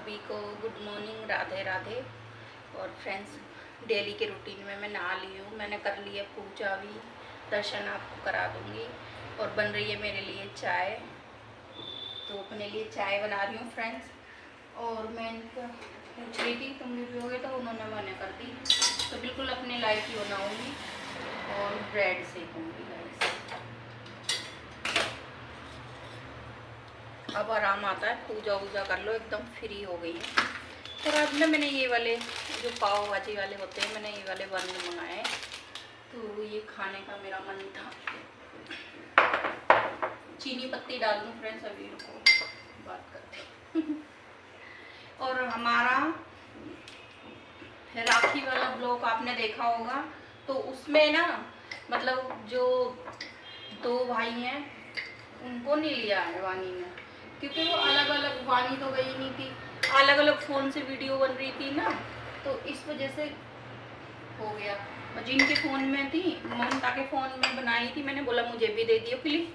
सभी को good morning, Radhe Radhe. और फ्रेंड्स, डेली के रूटीन में मैं नहा ली हूँ, मैंने कर ली है पूजा भी, दर्शन आपको करा दूँगी। और बन रही है मेरे लिए चाय, तो अपने लिए चाय बना रही हूँ फ्रेंड्स। और मैं इनको पूछ रही थी तुम भी पियोगे, तो उन्होंने मना कर दी, तो बिल्कुल अपने लाइफ ही बनाऊँगी और ब्रेड सेकूँगी गाइस। अब आराम आता है, पूजा वूजा कर लो, एकदम फ्री हो गई है। तो आज ना मैंने ये वाले जो पाव भाजी वाले होते हैं, मैंने ये वाले बन मंगाए, तो ये खाने का मेरा मन था। चीनी पत्ती डाल दूँ फ्रेंड्स, अभी रुको बात करते हैं। और हमारा राखी वाला ब्लॉग आपने देखा होगा, तो उसमें ना मतलब जो दो भाई हैं उनको नहीं लिया है वानी ने, क्योंकि वो अलग अलग, वानी तो गई नहीं थी, अलग अलग फ़ोन से वीडियो बन रही थी ना, तो इस वजह से हो गया। और जिनके फ़ोन में थी, ममता के फ़ोन में बनाई थी, मैंने बोला मुझे भी दे दियो क्लिप,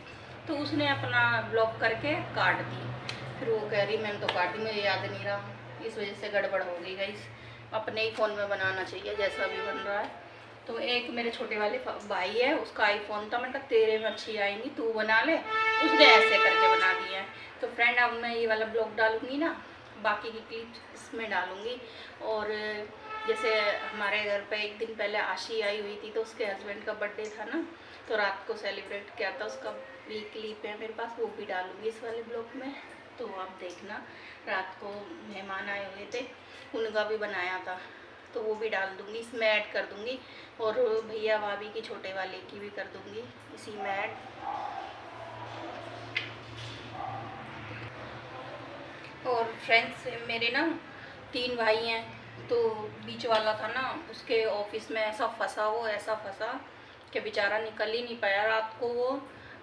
तो उसने अपना ब्लॉक करके काट दी। फिर वो कह रही मैंने तो काटी, मुझे याद नहीं रहा, इस वजह से गड़बड़ हो गई गाइस। अपने ही फ़ोन में बनाना चाहिए जैसा भी बन रहा है। तो एक मेरे छोटे वाले भाई है, उसका आईफोन था, मैंने कहा तेरे में अच्छी आएंगी, तू बना ले, उसने ऐसे करके बना दिया है। तो फ्रेंड अब मैं ये वाला ब्लॉग डालूंगी ना, बाकी की क्लिप इसमें डालूंगी। और जैसे हमारे घर पे एक दिन पहले आशी आई हुई थी, तो उसके हस्बैंड का बर्थडे था ना, तो रात को सेलिब्रेट किया था, उसका भी क्लिप है मेरे पास, वो भी डालूंगी इस वाले ब्लॉग में। तो आप देखना, रात को मेहमान आए हुए थे, उनका भी बनाया था, तो वो भी डाल दूंगी, इसमें ऐड कर दूंगी। और भैया भाभी की छोटे वाले की भी कर दूंगी इसी में ऐड। और फ्रेंड्स, मेरे ना 3 भाई हैं, तो बीच वाला था ना, उसके ऑफिस में ऐसा फंसा, वो ऐसा फंसा कि बेचारा निकल ही नहीं पाया। रात को वो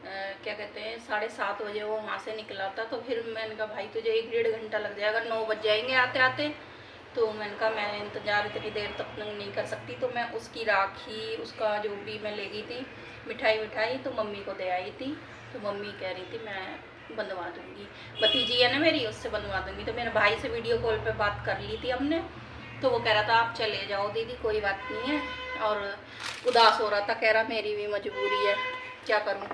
क्या कहते हैं 7:30 बजे वो वहाँ से निकला था। तो फिर मैंने कहा भाई तुझे 1-1.5 घंटा लग जाएगा, 9 बज जाएंगे आते आते। तो मैंने कहा मैं इंतज़ार इतनी देर तक नहीं कर सकती, तो मैं उसकी राखी, उसका जो भी मैं ले गई थी मिठाई, तो मम्मी को दे आई थी। तो मम्मी कह रही थी मैं बंधवा दूँगी, भतीजी है ना मेरी, उससे बंधवा दूँगी। तो मेरे भाई से वीडियो कॉल पे बात कर ली थी हमने, तो वो कह रहा था आप चले जाओ दीदी, कोई बात नहीं है। और उदास हो रहा था, कह रहा मेरी भी मजबूरी है, क्या करूँ,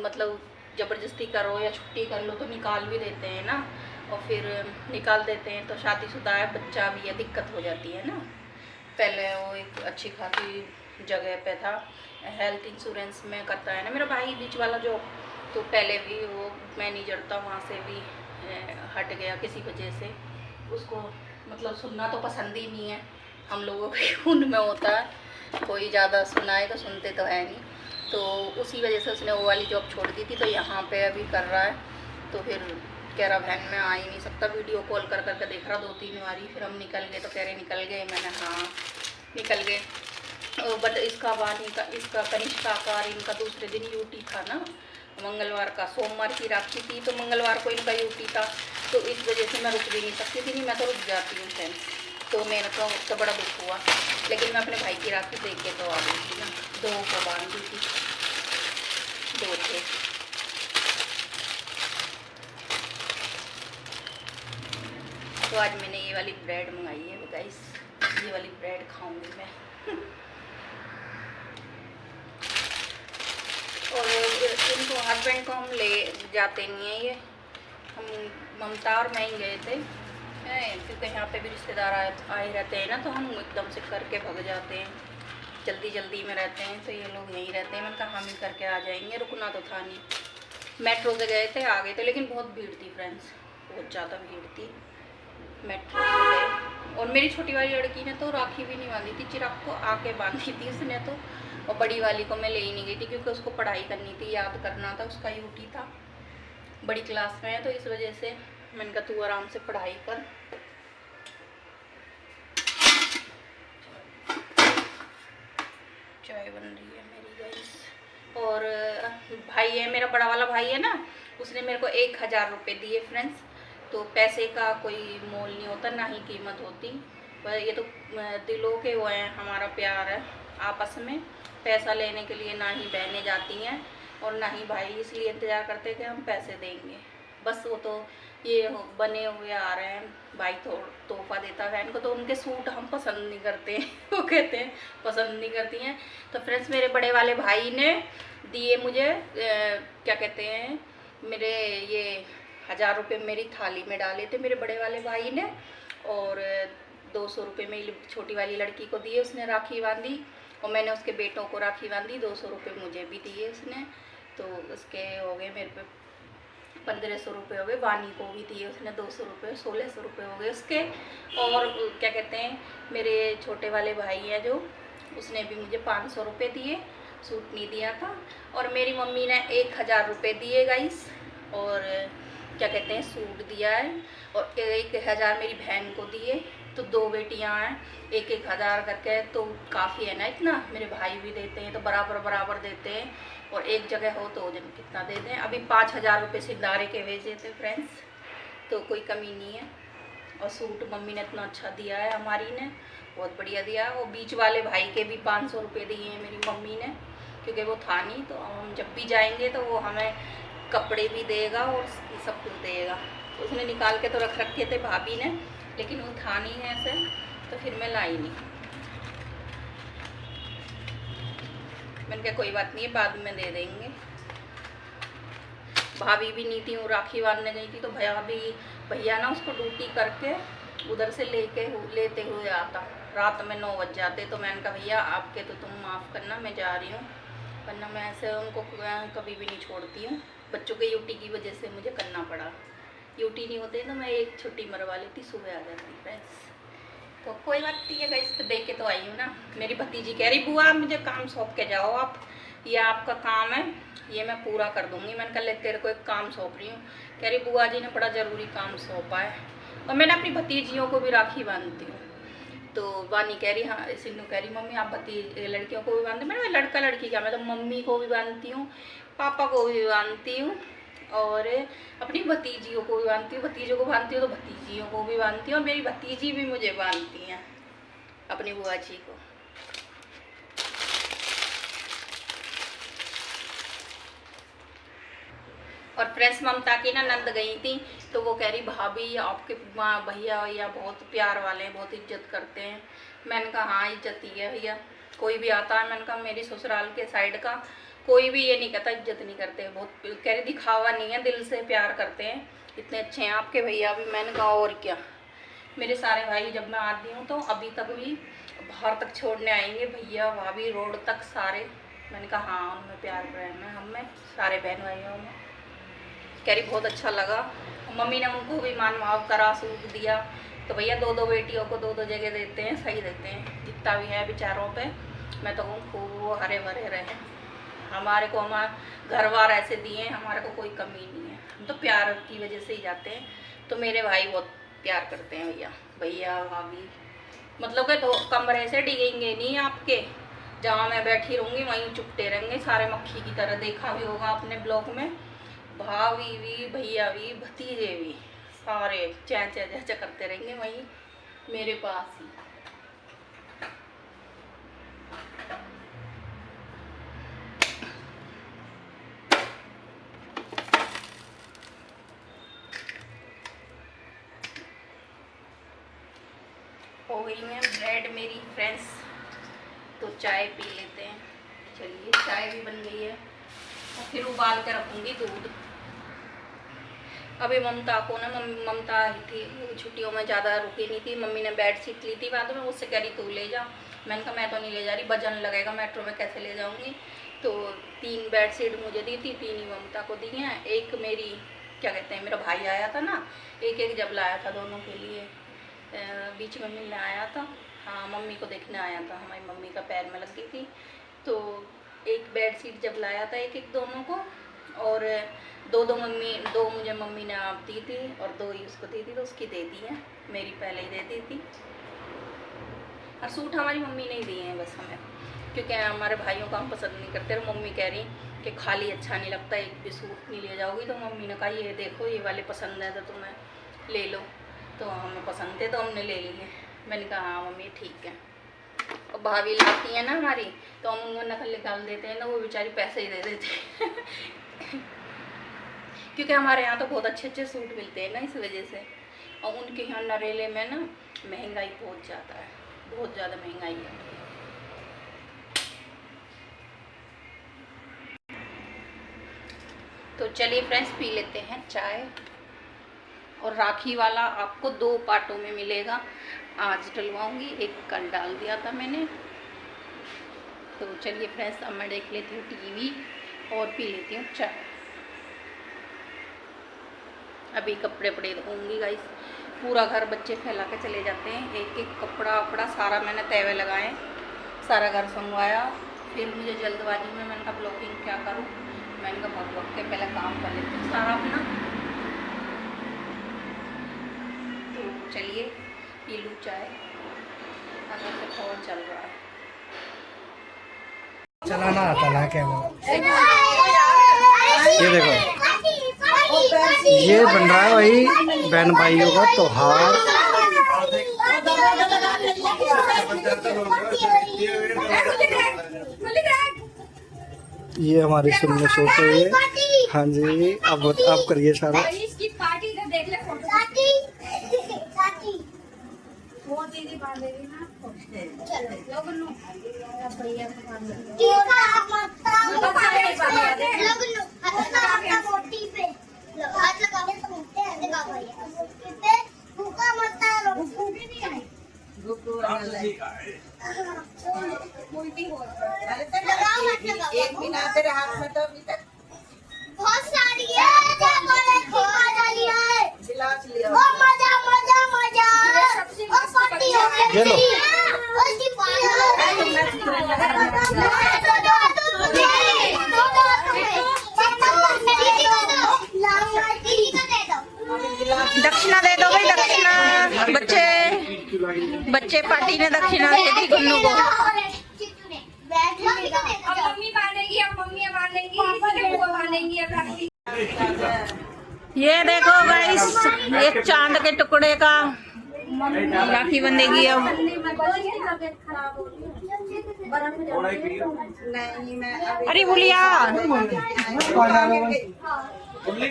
मतलब ज़बरदस्ती करो या छुट्टी कर लो तो निकाल भी देते हैं ना, और फिर निकाल देते हैं, तो शादीशुदा है, बच्चा भी है, दिक्कत हो जाती है ना। पहले वो एक अच्छी खासी जगह पे था, हेल्थ इंश्योरेंस में करता है ना मेरा भाई बीच वाला जो, तो पहले भी वो मैनेजर था, वहाँ से भी हट गया किसी वजह से। उसको मतलब सुनना तो पसंद ही नहीं है, हम लोगों के खून में होता है, कोई ज़्यादा सुनाए तो सुनते तो है नहीं। तो उसी वजह से उसने वो वाली जॉब छोड़ दी थी, तो यहाँ पे अभी कर रहा है। तो फिर कह रहा बहन मैं आ ही नहीं सकता, वीडियो कॉल कर करके देख रहा 2-3 बारी। फिर हम निकल गए, तो कह रहे निकल गए, मैंने हाँ निकल गए। बट इसका कनिष्का का इनका दूसरे दिन यूटी था ना, मंगलवार का, सोमवार की राखी थी, तो मंगलवार को इनका यूटी था। तो इस वजह से मैं रुक भी नहीं सकती थी, नहीं मैं तो रुक जाती हूँ फ्रेंड्स। तो मेरे को उसका बड़ा दुख हुआ, लेकिन मैं अपने भाई की राखी देख के तो आ गई थी ना, 2 को बांधी थी, 2 थे। तो आज मैंने ये वाली ब्रेड मंगाई है गाइस, ये वाली ब्रेड खाऊंगी मैं। और इनको हस्बैंड को हम ले जाते नहीं हैं, ये हम ममता और मैं ही गए थे, क्योंकि यहाँ पे भी रिश्तेदार आए रहते हैं ना, तो हम एकदम से करके भग जाते हैं, जल्दी जल्दी में रहते हैं, तो ये लोग यहीं रहते हैं। मैंने कहा हम ही करके आ जाएंगे, रुकना तो था नहीं। मेट्रो से गए थे, आ गए थे, लेकिन बहुत भीड़ थी फ्रेंड्स, बहुत ज़्यादा भीड़ थी। मेट्रो से गए, और मेरी छोटी वाली लड़की ने तो राखी भी नहीं बांधी थी, चिराग को आके बांधी थी उसने तो। और बड़ी वाली को मैं ले ही नहीं गई थी, क्योंकि उसको पढ़ाई करनी थी, याद करना था, उसका यूटी था, बड़ी क्लास में है, तो इस वजह से मैंने कहा तू आराम से पढ़ाई कर। चाय बन रही है मेरी गाइस। और भाई है मेरा, बड़ा वाला भाई है ना, उसने मेरे को 1000 रुपये दिए फ्रेंड्स। तो पैसे का कोई मोल नहीं होता, ना ही कीमत होती, पर ये तो दिलों के वो हैं, हमारा प्यार है आपस में। पैसा लेने के लिए ना ही बहनें जाती हैं और ना ही भाई, इसलिए इंतज़ार करते हैं कि हम पैसे देंगे, बस वो तो ये बने हुए आ रहे हैं, भाई तोहफा देता है इनको, तो उनके सूट हम पसंद नहीं करते हैं वो कहते हैं पसंद नहीं करती हैं। तो फ्रेंड्स मेरे बड़े वाले भाई ने दिए मुझे क्या कहते हैं, मेरे ये 1000 रुपये मेरी थाली में डाले थे मेरे बड़े वाले भाई ने, और 200 रुपये मेरी छोटी वाली लड़की को दिए, उसने राखी बांधी, और मैंने उसके बेटों को राखी बांधी, 200 रुपये मुझे भी दिए उसने। तो उसके हो गए मेरे पे 1500 रुपये हो गए, वानी को भी दिए उसने 200 रुपये, 1600 रुपये हो गए उसके। और क्या कहते हैं, मेरे छोटे वाले भाई हैं जो, उसने भी मुझे 500 रुपये दिए, सूट नहीं दिया था। और मेरी मम्मी ने 1000 रुपये दिए गाइस, और क्या कहते हैं सूट दिया है, और 1000 मेरी बहन को दिए। तो 2 बेटियां हैं, 1000 करके, तो काफ़ी है ना इतना, मेरे भाई भी देते हैं तो बराबर बराबर देते हैं, और एक जगह हो तो जन कितना दे दें। अभी 5000 रुपये सिंदारे के भेजे थे फ्रेंड्स, तो कोई कमी नहीं है। और सूट मम्मी ने इतना अच्छा दिया है, हमारी ने बहुत बढ़िया दिया। वो बीच वाले भाई के भी 500 रुपये दिए हैं मेरी मम्मी ने, क्योंकि वो था नहीं, तो हम जब भी जाएंगे तो वो हमें कपड़े भी देगा और सब कुछ देगा। तो उसने निकाल के तो रख रखे थे भाभी ने, लेकिन वो था नहीं है ऐसे, तो फिर मैं लाई नहीं। मैंने कहा कोई बात नहीं है, बाद में दे देंगे। भाभी भी नहीं थी, वो राखी बांधने गई थी, तो भैया ना उसको ड्यूटी करके उधर से लेते हुए आता, रात में 9 बज जाते। तो मैंने कहा भैया आपके तो तुम माफ़ करना, मैं जा रही हूँ, वरना मैं ऐसे उनको कभी भी नहीं छोड़ती हूँ। बच्चों के यूटी की वजह से मुझे करना पड़ा, यूटी नहीं होते तो मैं एक छुट्टी मरवा लेती, सुबह आ जाती फ्रेंड्स। तो कोई बात नहीं है गाइस, तो देख के तो आई हूँ ना। मेरी भतीजी कह रही बुआ मुझे काम सौंप के जाओ आप, ये आपका काम है, ये मैं पूरा कर दूँगी। मैंने कहा ले तेरे को एक काम सौंप रही हूँ। कह रही बुआ जी ने बड़ा ज़रूरी काम सौंपा है। और मैंने अपनी भतीजियों को भी राखी बांधती हूँ। तो वानी कह रही, हाँ सिन्नू कह रही मम्मी आप लड़कियों को भी बांधते। मैंने लड़का लड़की क्या, मैं तो मम्मी को भी बांधती हूँ, पापा को भी बांधती हूँ, और अपनी भतीजियों को भी बांधती हूँ, भतीजों को बांधती हूँ तो भतीजियों को भी बांधती हूँ, और मेरी भतीजी भी मुझे बांधती हैं अपनी बुआ जी को। और फ्रेंड्स ममता की ना नंद गई थी, तो वो कह रही भाभी आपके भैया बहुत प्यार वाले हैं, बहुत इज्जत करते हैं। मैंने कहा हाँ इज्जत ही है भैया, कोई भी आता है, मैंने कहा मेरी ससुराल के साइड का कोई भी ये नहीं कहता इज्जत नहीं करते, बहुत कह रही दिखावा नहीं है, दिल से प्यार करते हैं, इतने अच्छे हैं आपके भैया भी। मैंने कहा और क्या, मेरे सारे भाई जब मैं आती हूँ तो अभी तक भी बाहर तक छोड़ने आएंगे, भैया भाभी रोड तक सारे। मैंने कहा हाँ उनमें प्यार प्रेम है, हम में सारे बहन भाइयों में। कह रही बहुत अच्छा लगा, मम्मी ने उनको भी मान भाव करा, सूट दिया। तो भैया 2-2 बेटियों को 2-2 जगह देते हैं, सही देते हैं, जितना भी है बेचारों पे। मैं तो कहूँ खूब हरे भरे रहे, हमारे को हमारे घर बार ऐसे दिए, हमारे को कोई कमी नहीं है, हम तो प्यार की वजह से ही जाते हैं। तो मेरे भाई बहुत प्यार करते हैं भैया भाभी, मतलब कि 2 कमरे से डिगेंगे नहीं आपके, जहाँ मैं बैठी रहूँगी वहीं चुपटे रहेंगे सारे मक्खी की तरह। देखा भी होगा अपने ब्लॉग में, भाभी भी भैया भी भतीजे भी सारे चै चै चै करते रहेंगे वहीं मेरे पास ही। हो गई है ब्रेड मेरी फ्रेंड्स, तो चाय पी लेते हैं। चलिए चाय भी बन गई है, और फिर उबाल के रखूँगी दूध। अभी ममता को ना ममता आई थी, छुट्टियों में ज़्यादा रुकी नहीं थी, मम्मी ने बेड शीट ली थी बाद में, उससे कह रही तू ले जा। मैंने कहा मैं तो नहीं ले जा रही, वजन लगेगा, मेट्रो में कैसे ले जाऊँगी। तो 3 बेड शीट मुझे दी थी, 3 ही ममता को दी हैं। एक मेरी क्या कहते हैं, मेरा भाई आया था ना, एक जब लाया था दोनों के लिए, बीच में मिलने आया था, हाँ मम्मी को देखने आया था, हमारी मम्मी का पैर में लग गई थी। तो एक बेड शीट जब लाया था एक दोनों को, और 2 मुझे मम्मी ने आप दी थी, और 2 ही उसको दी थी, तो उसकी दे दी है, मेरी पहले ही दे दी थी। और सूट हमारी मम्मी ने ही दिए हैं बस हमें, क्योंकि हमारे भाइयों को हम पसंद नहीं करते। और मम्मी कह रही कि खाली अच्छा नहीं लगता, एक भी सूट नहीं ले जाओगी। तो मम्मी ने कहा ये देखो ये वाले पसंद है तो तुम्हें ले लो, तो हमें पसंद थे तो हमने ले लिए। मैंने कहा हाँ मम्मी ठीक है। और भाभी लाती है ना हमारी, तो हम उनको नकल निकाल देते हैं ना, वो बेचारी पैसे ही दे देते क्योंकि हमारे यहाँ तो बहुत अच्छे अच्छे सूट मिलते हैं ना, इस वजह से। और उनके यहाँ नरेले में ना महंगाई बहुत ज़्यादा है, बहुत ज़्यादा महंगाई है। तो चलिए फ्रेंड्स, पी लेते हैं चाय। और राखी वाला आपको 2 पार्टों में मिलेगा, आज डलवाऊंगी, एक कल डाल दिया था मैंने। तो चलिए फ्रेंड्स, अब मैं देख लेती हूँ टीवी और पी लेती हूँ चाय। अभी कपड़े पड़े धोऊंगी गाइस, पूरा घर बच्चे फैला के चले जाते हैं, एक एक कपड़ा वपड़ा सारा मैंने तैवे लगाए, सारा घर संगवाया। फिर मुझे जल्दबाजी में मैंने कहा ब्लॉगिंग क्या करूँ, मैंने कहा भाग भाग के पहले काम कर लेती हूँ सारा अपना। तो चलिए पी लूँ चाय, अगर से फोन चल रहा है। चलाना आता ना कैमरा। ये देखो, ये बन रहा है वही बहन भाइयों का त्योहार। ये हमारी सुनने सोते हुए। हाँ जी, अब आप करिए सारा। एक भी ना तेरे हाथ में तो अभी तक बहुत सारी है, गिलास लिया। मजा मजा मजा और पार्टी हो गई। ये लो। उसकी दक्षिणा दे दो भाई, दक्षिणा। बच्चे पार्टी ने दक्षिणा दे दी गुन्नू को। अब मम्मी बांधेगी, अब मम्मी बांधेगी, बुआ बांधेगी, अब राखी। ये देखो गाइस, एक चांद के टुकड़े का राखी बंधेगी अब। नहीं मैं अरे बुलिया,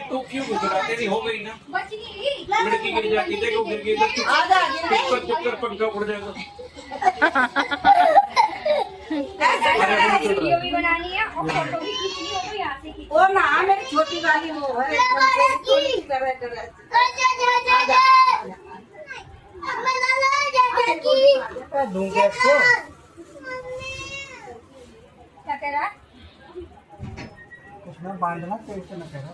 तो क्यों गुजराते नहीं हो गई ना, लड़की गिर जाती देखो, गिर गई चुप पंखा उड़ जाएगा। वीडियो भी बनानी है और फोटो भी खींचनी हो तो यहाँ से खींच। वो ना मेरी छोटी वाली वो है दूंगा इसको। क्या कह रहा है? उसमें बांधना तो ऐसे न करो।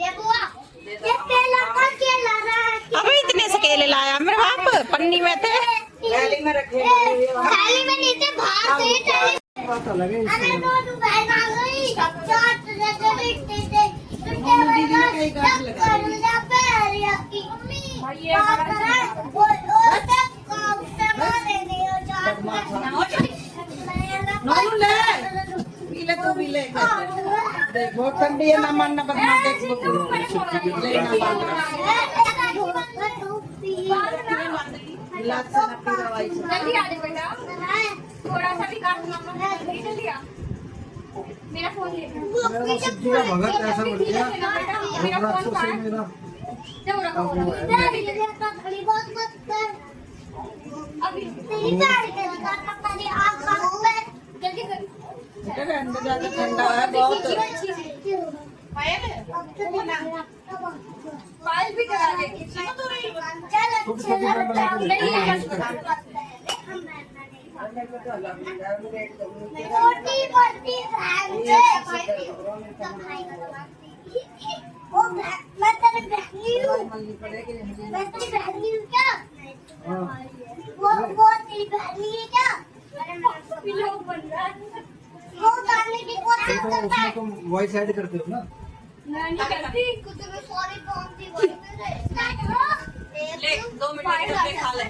ये बुआ, ये केला का केला रहा है। अबे इतने से केले लाया मेरे बाप, पन्नी में थे। थैली में रखे थाली में नीचे बाहर से थाली। पता लगे इसको। अरे दो बहन आ गई, चाट दे देख बहुत ठंडी है ना, मानना बदना देख गिलास से ना पी दवाई से। जल्दी आ जाओ बेटा, थोड़ा सा भी काम जल्दी आ। मेरा फोन ले मेरा सब्जी का भगत ऐसा बढ़ गया। मेरा राक्षस से मेरा जाओ रखो अभी तेरी गाड़ी के लगा पहले आप जल्दी कर। बेटा अंदर ज्यादा ठंडा है बहुत। पायल भी करा देगी। छोटी बड़ी मैं तेरे बहनी हूँ, मैं तेरी बहनी हूँ क्या? वो तेरी बहनी है क्या? लोग बन रहा है वो करने की कोशिश तो करता है। उसमें तुम वॉइस ऐड करते हो ना। मैं नहीं करती, कुछ भी सॉरी बोलती वही ले 2 मिनट खा ले।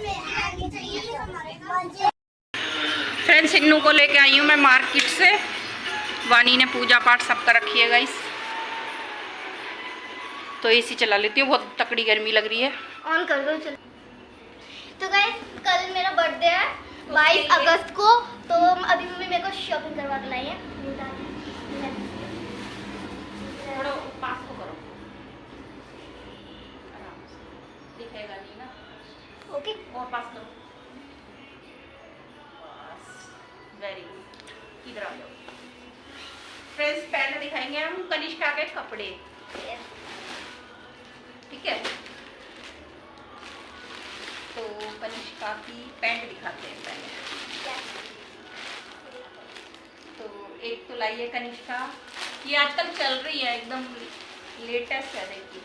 फ्रेंड्स, इन्नू को लेके आई हूँ मैं मार्केट से। वानी ने पूजा पाठ सब कर रखी है गाइस, तो एसी चला लेती हूँ, बहुत तकड़ी गर्मी लग रही है। ऑन कर दो चलो। तो गाइस कल मेरा बर्थडे है 22 अगस्त को, तो अभी मम्मी मेरे को शॉपिंग करवा के लाई है। थोड़ा पास को करो। कनिष्का के कपड़े, ठीक है। तो कनिष्का की पैंट दिखाते हैं पहले। तो एक तो लाई है कनिष्का, ये आजकल चल रही है, एकदम लेटेस्ट है। देखिए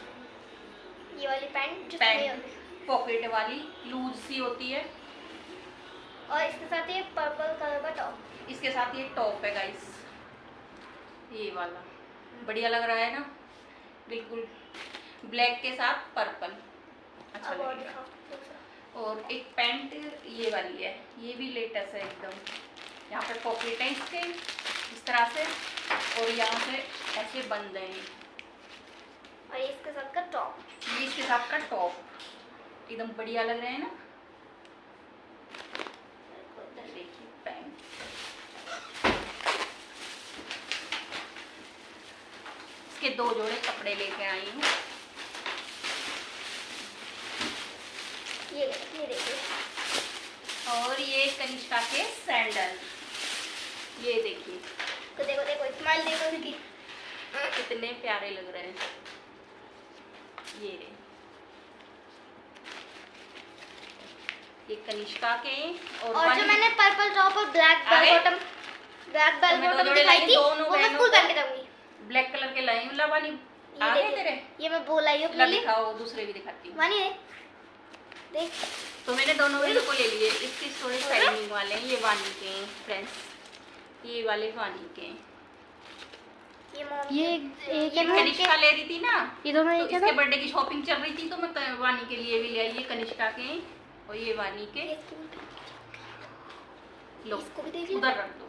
ये वाली पैंट पैंट पॉकेट वाली लूज सी होती है, और इसके साथ ये पर्पल कलर का टॉप। इसके साथ ये टॉप है गाइस, ये वाला बढ़िया लग रहा है ना, बिल्कुल ब्लैक के साथ पर्पल, अच्छा अब और लगेगा। दिखाओ। और एक पैंट ये वाली है, ये भी लेटेस्ट है एकदम। यहाँ पे पॉकेट है इसके इस तरह से, और यहाँ से ऐसे बंद हैं, और ये इसके साथ का टॉप। ये इसके साथ का टॉप एकदम बढ़िया लग रहे हैं ना। देखिए पैंट, इसके 2 जोड़े कपड़े लेके आई हूँ। ये देखिए, और ये कनिष्का के सैंडल, ये देखिए तो देखो स्माइल देखो इसकी। कितने प्यारे लग रहे हैं। ये रहे, ये कनिष्का के। और जो वाली- मैंने पर्पल टॉप और ब्लैक बेल आगे? बॉटम तो मैं 2 जोड़े दिखाई लाई, थी, दोनों वो मैं बहनों स्कूल को पहन के जाऊंगी। ब्लैक कलर के लाई हूँ। ला वानी ये आ गए देखिए, तेरे? ये मैं बोल आई हूँ ला अपने लिए। दिखाओ, दूसरे भी दिखाती हूँ। वानी देख, तो मैंने दोनों बहनों को ले लिए। इसके थोड़े शाइनिंग वाले हैं, ये वानी के हैं फ्रेंड्स, ये वाले वानी के हैं। ये मॉम ये ये एक है ना, कनिष्का ले रही थी ना, ये दोनों तो एक है इसके ना। बर्थडे की शॉपिंग चल रही थी, तो मैं वानी के लिए भी ले आई। ये कनिष्का के हैं, और ये वानी के। लो इसको भी देख लो। उधर रख दो,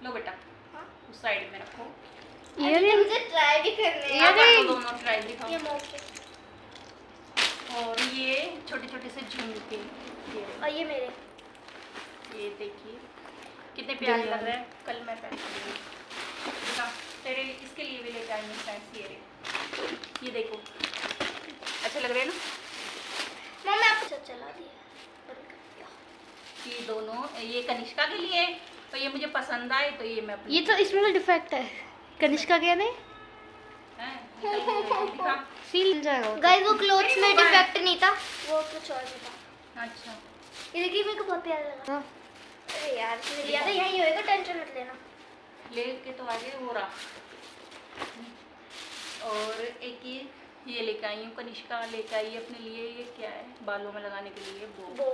लो बेटा हाँ? उस साइड में रखो। अभी तो मुझे ट्राई भी करने हैं। आप कर दो दोनों, ट्राई दिखाओ। ये मॉम के, और ये छोटे छोटे से झुमके, ये रहे। और ये मेरे। ये देखिए कितने प्यारे लग रहे हैं। कल मैं पहन के गई। दिखा, तेरे इसके लिए भी लेके आई हूँ फ्रेंड्स। ये रहे, ये देखो अच्छे लग रहे हैं ना। मॉम मैं आपको चला दिया, बंद कर दिया। ये दोनों, ये कनिष्का के लिए, और ये मुझे पसंद आए तो ये मैं अपनी ये तो इसमें तो डिफेक्ट है, कनिष्का क्या नहीं हैं, दिखा। सील जाएगा वो तो। गाइस वो क्लोथ्स में डिफेक्ट नहीं था, वो कुछ और में था। अच्छा ये देखिए मेरे को बहुत प्यारा लगा। हाँ। अरे यार इसने लिया था, यहीं होएगा, टेंशन मत लेना। लेके तो आगे हो रहा। और एक ये लेके आई हूँ, कनिष्का लेके आई है अपने लिए। ये क्या है, बालों में लगाने के लिए वो। वो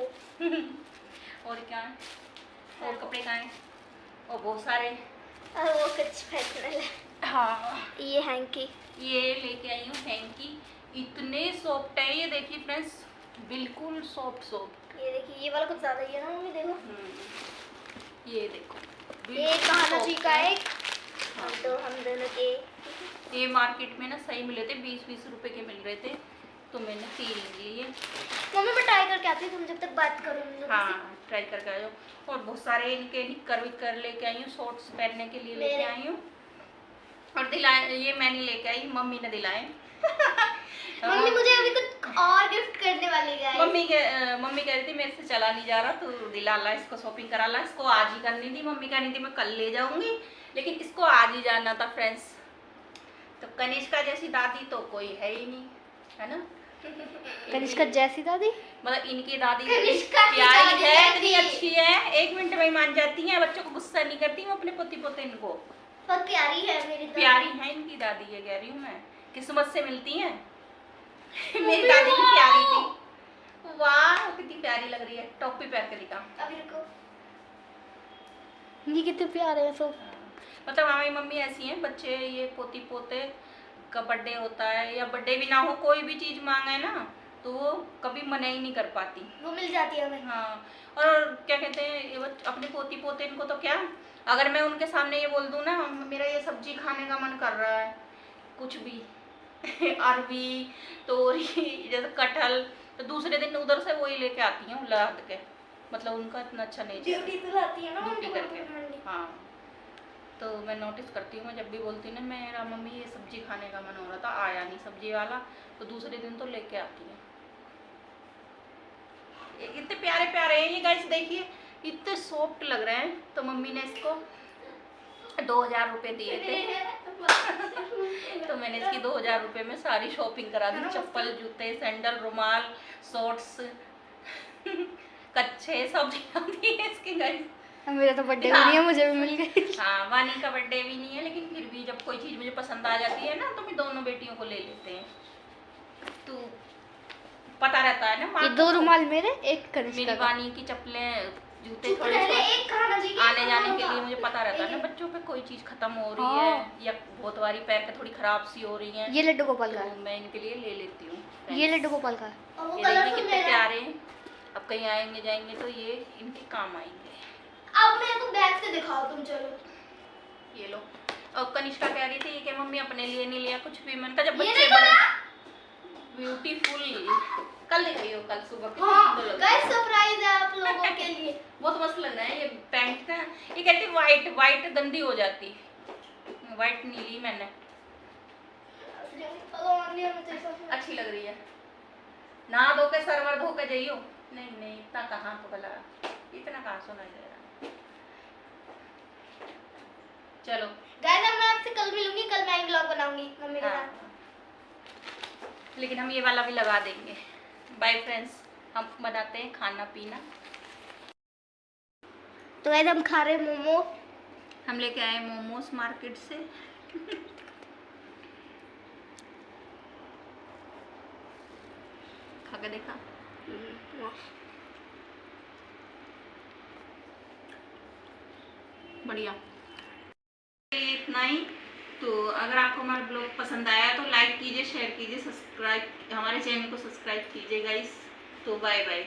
और क्या है, और कपड़े कहाँ हैं, और बहुत सारे। और वो कुछ फैशनेबल है। हाँ ये हैंकी, ये लेके आई हूँ हैंकी, इतने सॉफ्ट है ये। देखिए फ्रेंड्स, बिल्कुल सॉफ्ट सॉफ्ट। ये देखिए ये वाला कुछ ज्यादा ही है ना मम्मी, देखो। ये देखो ये बिल्कुल कान्हा जी soft का है। एक, हम दोनों के। ये मार्केट में ना सही मिले थे, 20-20 रुपए के मिल रहे थे, तो मैंने 3 लिए। मम्मी मैं ट्राई करके आती हूँ, तुम जब तक बात करो इन लोगों हाँ ट्राई करके आयो। और बहुत सारे इनके निक्कर विक्कर लेके आई हूँ, शॉर्ट्स पहनने के लिए लेके मेरे- आई हूँ। और दिलाए, ये मैंने लेके आई, मम्मी ने दिलाए। से। मम्मी मुझे अभी कुछ और गिफ्ट करने वाली है। मम्मी कह रही थी मेरे से चला नहीं जा रहा, तो दिला ला इसको, शॉपिंग करा ला इसको। आज ही करनी थी, मम्मी कह रही थी मैं कल ले जाऊंगी, लेकिन इसको आज ही जाना था फ्रेंड्स। तो कनिष्का जैसी दादी तो कोई है ही नहीं, है ना। कनिष्का जैसी दादी, मतलब इनकी दादी कनिष्का की प्यारी दादी है, जैसी। इतनी अच्छी है, 1 मिनट में ही मान जाती है, बच्चों को गुस्सा नहीं करती। वो अपने पोती पोते इनको बहुत प्यारी है मेरी दादी। प्यारी है इनकी दादी, ये कह रही हूँ मैं, किस्मत से मिलती हैं। मेरी दादी भी प्यारी थी। वाह कितनी प्यारी लग रही है। टॉपी पहन के दिखा। अभी रुको, ये कितने प्यारे हैं सब। मतलब हमारी मम्मी ऐसी हैं, बच्चे ये पोती पोते का बर्थडे होता है या बर्थडे भी ना हो, कोई भी चीज़ मांगे ना तो वो कभी मना ही नहीं कर पाती। वो मिल जाती है हमें। हाँ, और क्या कहते हैं ये अपने पोती पोते इनको तो क्या, अगर मैं उनके सामने ये बोल दूँ ना मेरा ये सब्जी खाने का मन कर रहा है, कुछ भी अरबी तोरी जैसे कटहल, तो दूसरे दिन उधर से वही लेके आती हैं लाद के। मतलब उनका इतना अच्छा नेचर है। ड्यूटी पे लाती है ना ड्यूटी उनको करके। मंडी। हाँ, तो मैं नोटिस करती हूँ, मैं जब भी बोलती हूँ ना मेरा मम्मी ये सब्जी खाने का मन हो रहा था, आया नहीं सब्जी वाला, तो दूसरे दिन तो लेके आती है। इतने प्यारे प्यारे हैं ये गाइस, देखिए इतने सॉफ्ट लग रहे हैं। तो मम्मी ने इसको 2000 रुपये दिए थे। तो मैंने इसकी 2000 रुपए में सारी शॉपिंग करा दी। चप्पल, जूते, सैंडल, रुमाल, शॉर्ट्स, कच्छे सब दिए इसके गाइस। मेरा तो बर्थडे भी नहीं है, मुझे भी मिल गई। हाँ, वानी का बर्थडे भी नहीं है, लेकिन फिर भी जब कोई चीज़ मुझे पसंद आ जाती है ना तो मैं दोनों बेटियों को ले लेते हैं। तो पता रहता है ना माँ ये को 2 तो। रुमाल मेरे, एक मेरी कनिष्का का। वानी की चप्पलें, जूते थोड़े पहले थोड़े एक खाना चाहिए, आने जाने के लिए मुझे पता रहता है ना बच्चों पे कोई चीज़ खत्म हो रही है हाँ। या बहुत बारी पैर पे थोड़ी खराब सी हो रही है, ये लड्डू गोपाल का तो है। मैं इनके लिए ले लेती हूँ। ये लड्डू गोपाल का है। और वो ये देखिए कलरफुल कितने मेरा। प्यारे हैं। अब कहीं आएंगे जाएंगे तो ये इनके काम आएंगे। अब मेरे को बैग से दिखाओ तुम, चलो। ये लो। और कनिष्का कह रही थी कि मम्मी अपने लिए नहीं लिया कुछ भी। मैंने कहा जब ये बच्चे देखो बड़े। ना। ब्यूटीफुल। कल दिखाइयो, कल सुबह कितनी हाँ सुंदर लग रही है। गाइस, सरप्राइज है आप लोगों के लिए। बहुत मस्त लग रहा है ये पैंट ना। ये कहती वाइट वाइट गंदी हो जाती, वाइट नहीं ली मैंने, अच्छी लग रही है। नहा धो के सरवर धो के जाइयो। नहीं नहीं, इतना कहाँ तो भला, इतना कहाँ सुना दे रहा। चलो गाइस, अब मैं आपसे कल मिलूंगी, कल मैं व्लॉग बनाऊंगी मम्मी के हाँ। साथ। लेकिन हम ये वाला भी लगा देंगे। बाय फ्रेंड्स, हम बनाते हैं खाना पीना। तो गाइस, हम खा रहे हैं मोमो। हम लेके आए मोमोज मार्केट से। खा के देखा, बढ़िया। इतना ही। तो अगर आपको हमारा ब्लॉग पसंद आया तो लाइक कीजिए, शेयर कीजिए, सब्सक्राइब, हमारे चैनल को सब्सक्राइब कीजिए गाइस। तो बाय बाय।